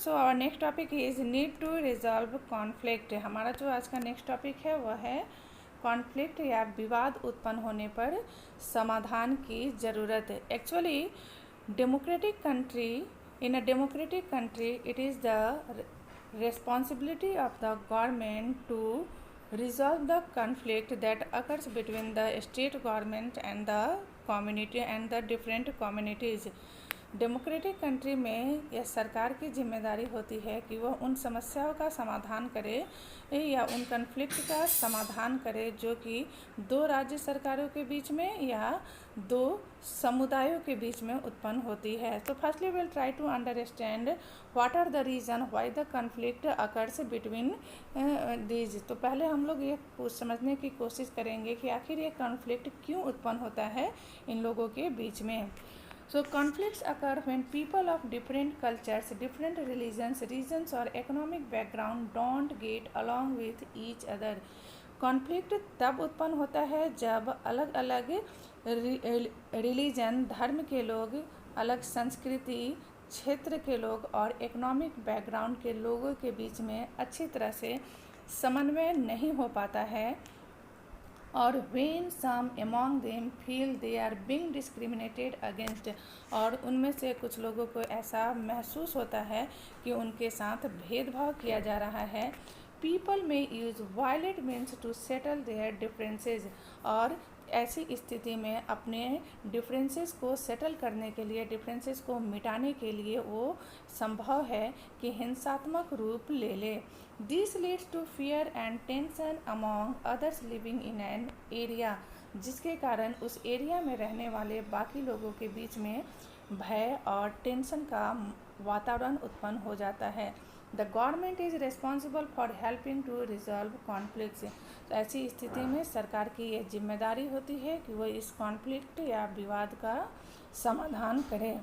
So our next topic is need to resolve conflict. हमारा जो आज का नेक्स्ट टॉपिक है वह है कॉन्फ्लिक्ट या विवाद उत्पन्न होने पर समाधान की ज़रूरत। Actually democratic country in a democratic country it is the responsibility of the government to resolve the conflict that occurs between the state government and the community and the different communities। Democratic country में यह सरकार की जिम्मेदारी होती है कि वह उन समस्याओं का समाधान करे या उन कन्फ्लिक्ट का समाधान करे जो कि दो राज्य सरकारों के बीच में या दो समुदायों के बीच में उत्पन्न होती है। तो firstly will try to understand what are the reason why the conflict occurs between these. तो पहले हम लोग ये समझने की कोशिश करेंगे कि आखिर ये कन्फ्लिक्ट क्यों उत्पन्न होता है इन लोगों के बीच में। So conflicts occur when people of different cultures, different religions, regions or economic background don't get along with each other। Conflict तब उत्पन्न होता है जब अलग अलग रिलीजन, धर्म के लोग, अलग संस्कृति क्षेत्र के लोग और इकोनॉमिक बैकग्राउंड के लोगों के बीच में अच्छी तरह से समन्वय नहीं हो पाता है और when some among them feel they are being discriminated against, और उनमें से कुछ लोगों को ऐसा महसूस होता है कि उनके साथ भेदभाव किया जा रहा है। People may use violent means to settle their differences, और ऐसी स्थिति में अपने डिफरेंसेस को सेटल करने के लिए, डिफरेंसेस को मिटाने के लिए वो संभव है कि हिंसात्मक रूप ले ले। This leads to fear and tension among others living in an area, जिसके कारण उस एरिया में रहने वाले बाकी लोगों के बीच में भय और टेंशन का वातावरण उत्पन्न हो जाता है। The government is responsible for helping to resolve conflicts. तो ऐसी स्थिति में सरकार की यह जिम्मेदारी होती है कि वह इस कॉन्फ्लिक्ट या विवाद का समाधान करे।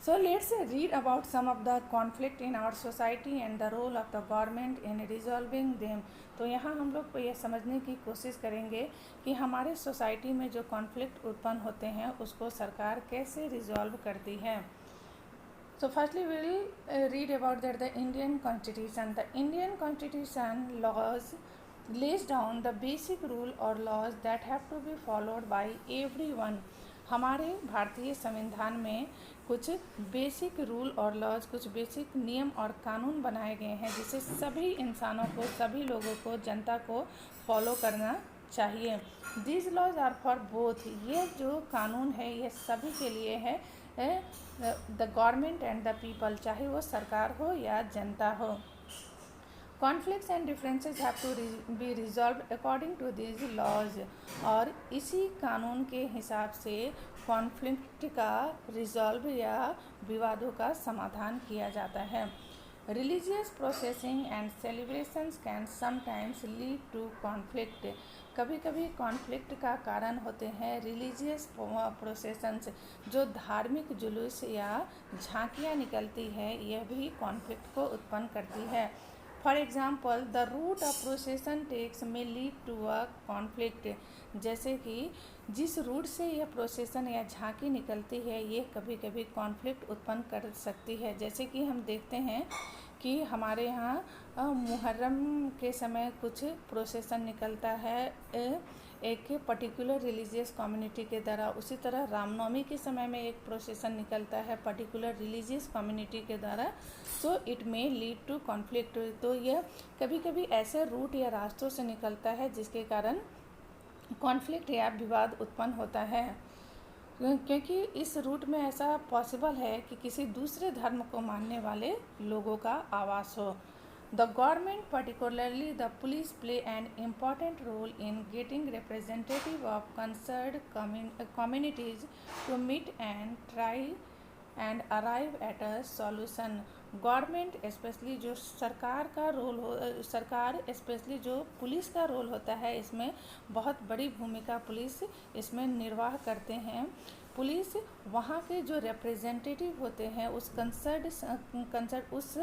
So let's read about some of the conflict in our society and the role of the government in resolving them। तो यहाँ हम लोग ये समझने की कोशिश करेंगे कि हमारे सोसाइटी में जो कॉन्फ्लिक्ट उत्पन्न होते हैं उसको सरकार कैसे रिजॉल्व करती है। So firstly we will read about that the Indian Constitution। The Indian Constitution laws lays down the basic rule or laws that have to be followed by everyone। हमारे भारतीय संविधान में कुछ बेसिक रूल और laws, कुछ basic नियम और कानून बनाए गए हैं जिसे सभी इंसानों को, सभी लोगों को, जनता को फॉलो करना चाहिए। This laws are for both. ये जो कानून है ये सभी के लिए है, the government and the people, चाहे वो सरकार हो या जनता हो। Conflicts and differences have to be resolve according to this laws, और इसी कानून के हिसाब से कॉन्फ्लिक्ट का रिजॉल्व या विवादों का समाधान किया जाता है। Religious processing and celebrations can sometimes lead to conflict. कभी कभी कॉन्फ्लिक्ट का कारण होते हैं रिलीजियस प्रोसेशंस, जो धार्मिक जुलूस या झांकियाँ निकलती है, यह भी कॉन्फ्लिक्ट को उत्पन्न करती है। For example the route of procession takes may lead to a conflict. जैसे कि जिस रूट से यह प्रोसेसन या झांकी निकलती है ये कभी कभी कॉन्फ्लिक्ट उत्पन्न कर सकती है। जैसे कि हम देखते हैं कि हमारे यहाँ मुहर्रम के समय कुछ प्रोसेसन निकलता है एक पर्टिकुलर रिलीजियस कम्युनिटी के द्वारा, उसी तरह रामनवमी के समय में एक प्रोसेसन निकलता है पर्टिकुलर रिलीजियस कम्युनिटी के द्वारा। So it may lead to conflict. तो यह कभी कभी ऐसे रूट या रास्तों से निकलता है जिसके कारण कॉन्फ्लिक्ट या विवाद उत्पन्न होता है, क्योंकि इस रूट में ऐसा पॉसिबल है कि किसी दूसरे धर्म को मानने वाले लोगों का आवास हो। The government, particularly the police, play an important role in getting representative of concerned communities to meet and try and arrive at a solution। Government specially जो सरकार का रोल हो, सरकार स्पेशली जो पुलिस का रोल होता है, इसमें बहुत बड़ी भूमिका पुलिस इसमें निर्वाह करते हैं। पुलिस वहाँ के जो रिप्रेजेंटेटिव होते हैं उस कंसर्न उस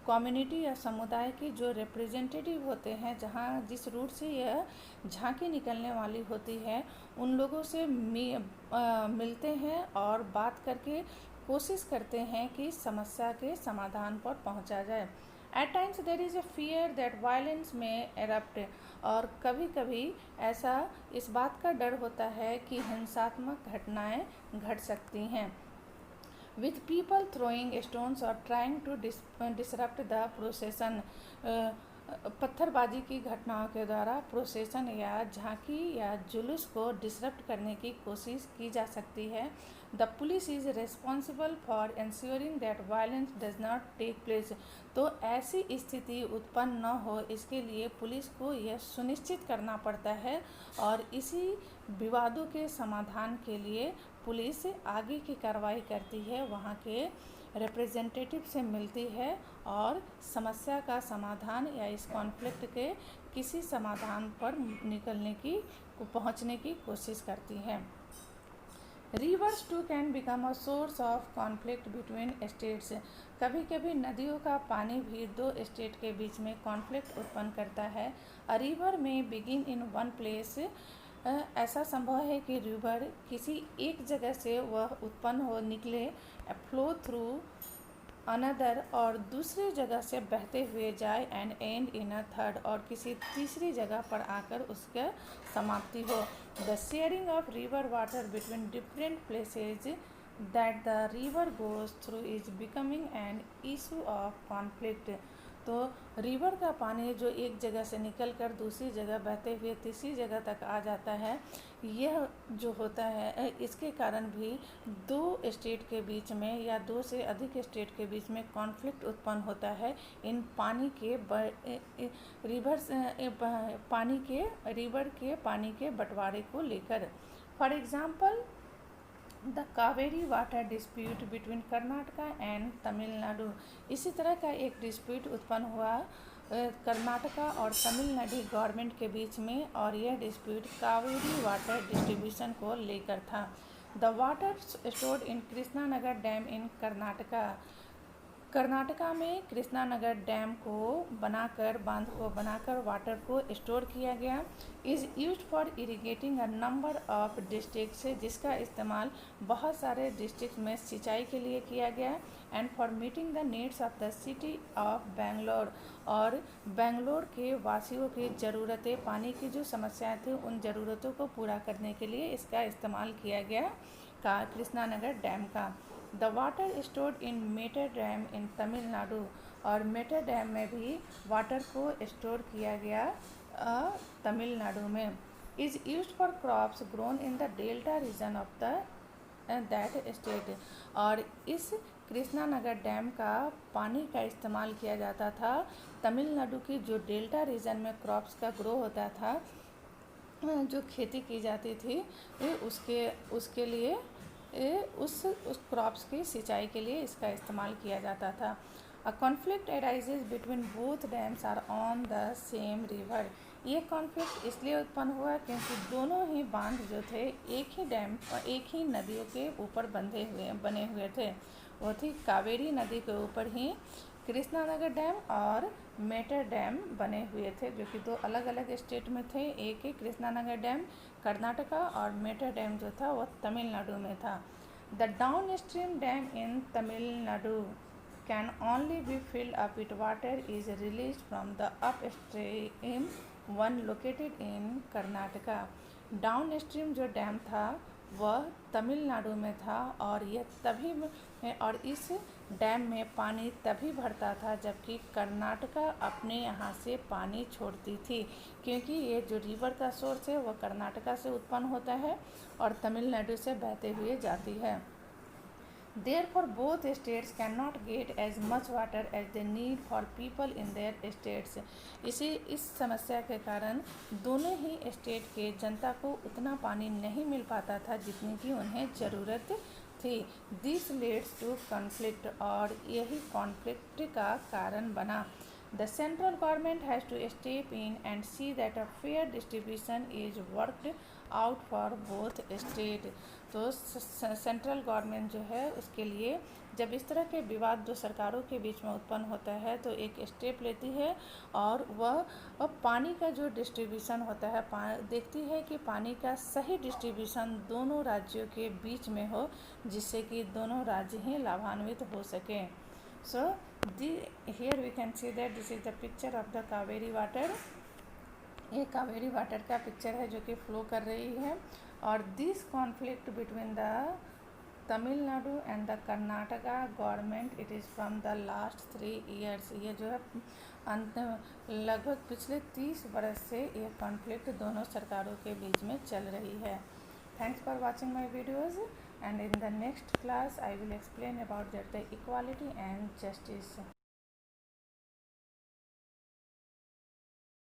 कम्युनिटी या समुदाय के जो रिप्रेजेंटेटिव होते हैं जहाँ जिस रूट से यह झांकी निकलने वाली होती है, उन लोगों से मिलते हैं और बात करके कोशिश करते हैं कि समस्या के समाधान पर पहुंचा जाए। At times there is a fear that violence may erupt, और कभी कभी ऐसा इस बात का डर होता है कि हिंसात्मक घटनाएं घट सकती हैं, with people throwing stones or trying to disrupt the procession। पत्थरबाजी की घटनाओं के द्वारा प्रोसेसन या झांकी या जुलूस को डिसरप्ट करने की कोशिश की जा सकती है। The police is responsible for ensuring that violence does not take place. तो ऐसी स्थिति उत्पन्न न हो, इसके लिए पुलिस को यह सुनिश्चित करना पड़ता है, और इसी विवादों के समाधान के लिए पुलिस आगे की कार्रवाई करती है, वहाँ के रिप्रेजेंटेटिव से मिलती है और समस्या का समाधान या इस कॉन्फ्लिक्ट के किसी समाधान पर पहुँचने की कोशिश करती है। Rivers too can become a source of conflict between states. कभी कभी नदियों का पानी भी दो स्टेट के बीच में कॉन्फ्लिक्ट उत्पन्न करता है। अ रिवर में बिगिन इन वन प्लेस। ऐसा संभव है कि रिवर किसी एक जगह से वह उत्पन्न हो निकले, फ्लो थ्रू अनदर, और दूसरी जगह से बहते हुए जाए, and and in a third, और किसी तीसरी जगह पर आकर उसका समाप्ति हो। The sharing of river water between different places that the river goes through is becoming an issue of conflict. तो रिवर का पानी जो एक जगह से निकलकर दूसरी जगह बहते हुए तीसरी जगह तक आ जाता है, यह जो होता है इसके कारण भी दो स्टेट के बीच में या दो से अधिक स्टेट के बीच में कॉन्फ्लिक्ट उत्पन्न होता है इन रिवर के पानी के बंटवारे को लेकर। For example the Kaveri water dispute between Karnataka and Tamil Nadu. इसी तरह का एक डिस्प्यूट उत्पन्न हुआ कर्नाटका और तमिलनाडु गवर्नमेंट के बीच में, और यह डिस्प्यूट कावेरी वाटर डिस्ट्रीब्यूशन को लेकर था। The water stored in Krishnanagar dam in Karnataka में कृष्णानगर डैम को बनाकर, बांध को बनाकर वाटर को स्टोर किया गया। Is used for irrigating a number of districts, जिसका इस्तेमाल बहुत सारे डिस्ट्रिक्ट में सिंचाई के लिए किया गया। And for meeting the needs of the city of Bangalore, और बेंगलोर के वासियों की ज़रूरतें, पानी की जो समस्याएं थी उन ज़रूरतों को पूरा करने के लिए इसका इस्तेमाल किया गया कृष्णानगर डैम का। The water stored in Mettur dam in Tamil Nadu, और मेटर डैम में भी वाटर को स्टोर किया गया तमिलनाडु में। Is used for crops grown in the delta region of that state, और इस कृष्णानगर डैम का पानी का इस्तेमाल किया जाता था तमिलनाडु की जो डेल्टा रीजन में क्रॉप्स का ग्रो होता था, जो खेती की जाती थी, उसके लिए उस क्रॉप्स की सिंचाई के लिए इसका इस्तेमाल किया जाता था। A conflict arises between both dams are on the same river. ये कॉन्फ्लिक्ट इसलिए उत्पन्न हुआ क्योंकि दोनों ही बांध जो थे एक ही डैम और एक ही नदियों के ऊपर बने हुए थे। वो थी कावेरी नदी के ऊपर ही कृष्णानगर डैम और मेटर डैम बने हुए थे, जो कि दो अलग अलग स्टेट में थे। एक ही कृष्णानगर डैम कर्नाटका और मेटर डैम जो था वो तमिलनाडु में था। The down stream dam in Tamil Nadu can only be filled up with water is release from the up stream one located in Karnataka. Down stream जो डैम था वह तमिलनाडु में था, और इस डैम में पानी तभी भरता था जबकि कर्नाटका अपने यहाँ से पानी छोड़ती थी, क्योंकि ये जो रिवर का सोर्स है वह कर्नाटका से उत्पन्न होता है और तमिलनाडु से बहते हुए जाती है। Therefore, both states cannot get as much water as they need for people in their states। इस समस्या के कारण दोनों ही स्टेट के जनता को उतना पानी नहीं मिल पाता था जितनी की उन्हें ज़रूरत थी। दिस लीड्स टू कॉन्फ्लिक्ट, और यही कॉन्फ्लिक्ट का कारण बना। The central government has to step in and see that a fair distribution is worked out for both state. तो सेंट्रल गवर्नमेंट जो है उसके लिए जब इस तरह के विवाद दो सरकारों के बीच में उत्पन्न होता है तो एक स्टेप लेती है और वह पानी का जो डिस्ट्रीब्यूशन होता है देखती है कि पानी का सही डिस्ट्रीब्यूशन दोनों राज्यों के बीच में हो, जिससे कि दोनों राज्य ही लाभान्वित हो सकें. So here we can see that this is the picture of the Kaveri water. ये कावेरी वाटर का पिक्चर है जो कि फ्लो कर रही है. और this conflict between the Tamil Nadu and the Karnataka government it is from the last 3 years. ये जो है लगभग पिछले 30 बरस से ये कॉन्फ्लिक्ट दोनों सरकारों के बीच में चल रही है. Thanks for watching my videos, and in the next class I will explain about the equality and justice.